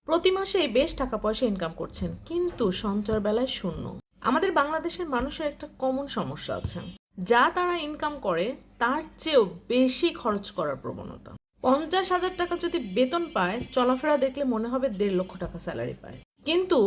প্রতি মাসেই বেশ টাকা পয়সা ইনকাম করছেন, কিন্তু সঞ্চয়ের বেলায় শূন্য। আমাদের বাংলাদেশের মানুষের একটা কমন সমস্যা আছে, যা তারা ইনকাম করে তার চেয়েও বেশি খরচ করার প্রবণতা। 50,000 টাকা যদি বেতন পায়, চলাফেরা দেখলে মনে হবে 1.5 লক্ষ টাকা স্যালারি পায়। কিন্তু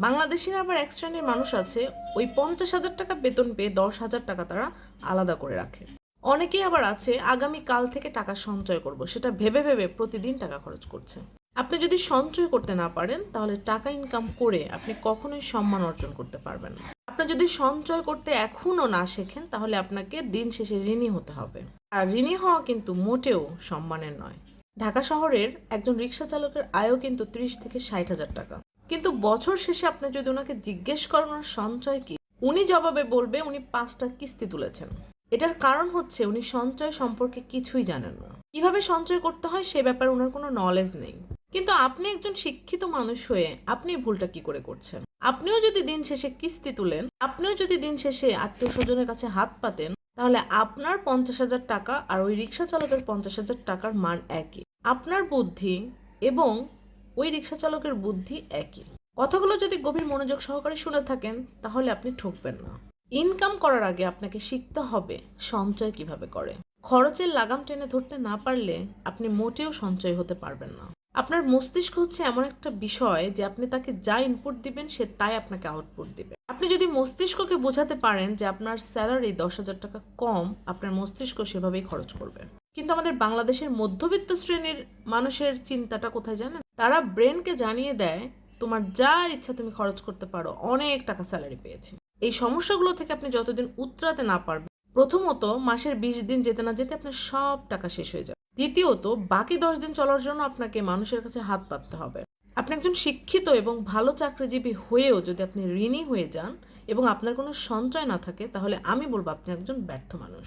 বাংলাদেশের আবার এক শ্রেণীর মানুষ আছে, ওই 50,000 টাকা বেতন পেয়ে 10,000 টাকা তারা আলাদা করে রাখে। অনেকেই আবার আছে, আগামী কাল থেকে টাকা সঞ্চয় করব, সেটা ভেবে ভেবে প্রতিদিন টাকা খরচ করছে। আপনি যদি সঞ্চয় করতে না পারেন, তাহলে টাকা ইনকাম করে আপনি কখনোই সম্মান অর্জন করতে পারবেন না। আপনি যদি সঞ্চয় করতে এখনো না শেখেন, তাহলে আপনাকে দিন শেষে ঋণী হতে হবে। আর ঋণী হওয়া কিন্তু মোটেও সম্মানের নয়। ঢাকা শহরের একজন রিক্সা চালকের আয়ও কিন্তু 30 থেকে 60 হাজার টাকা। কিন্তু বছর শেষে আপনি যদি ওনাকে জিজ্ঞেস করেন ওনার সঞ্চয় কি, উনি জবাবে বলবে উনি 5টা কিস্তি তুলেছেন। এটার কারণ হচ্ছে উনি সঞ্চয় সম্পর্কে কিছুই জানেন না। কিভাবে সঞ্চয় করতে হয় সে ব্যাপারে ওনার কোনো নলেজ নেই। কিন্তু আপনি একজন শিক্ষিত মানুষ হয়ে আপনি ভুলটা কি করে করছেন? আপনিও যদি দিন শেষে কিস্তি তুলেন, আপনিও যদি দিন শেষে আত্মীয় স্বজনের কাছে হাত পাতেন, তাহলে আপনার 50,000 টাকা আর ওই রিক্সা চালকের 50,000 টাকার মান একই। আপনার বুদ্ধি এবং ওই রিক্সা চালকের বুদ্ধি একই। কথাগুলো যদি গভীর মনোযোগ সহকারে শুনে থাকেন, তাহলে আপনি ঠকবেন না। ইনকাম করার আগে আপনাকে শিখতে হবে সঞ্চয় কিভাবে করে। খরচের লাগাম টেনে ধরতে না পারলে আপনি মোটেও সঞ্চয় হতে পারবেন না। আপনার মস্তিষ্ক হচ্ছে এমন একটা বিষয় যে আপনি তাকে যা ইনপুট দিবেন সে তাই আপনাকে আউটপুট দিবে। আপনি যদি মস্তিষ্ককে বোঝাতে পারেন যে আপনার স্যালারি 10,000 টাকা কম, আপনার মস্তিষ্ক সেভাবেই খরচ করবে। কিন্তু আমাদের বাংলাদেশের মধ্যবিত্ত শ্রেণীর মানুষের চিন্তাটা কোথায় জানেন? তারা ব্রেনকে জানিয়ে দেয় তোমার যা ইচ্ছা তুমি খরচ করতে পারো, অনেক টাকা স্যালারি পেয়েছি। এই সমস্যাগুলো থেকে আপনি যতদিন উতরাতে না পারবেন, প্রথমত মাসের 20 দিন যেতে না যেতে আপনার সব টাকা শেষ হয়ে যাবে। দ্বিতীয়ত বাকি 10 দিন চলার জন্য আপনাকে মানুষের কাছে হাত পাততে হবে। আপনি একজন শিক্ষিত এবং ভালো চাকরিজীবী হয়েও যদি আপনি ঋণী হয়ে যান এবং আপনার কোনো সঞ্চয় না থাকে, তাহলে আমি বলবো আপনি একজন ব্যর্থ মানুষ।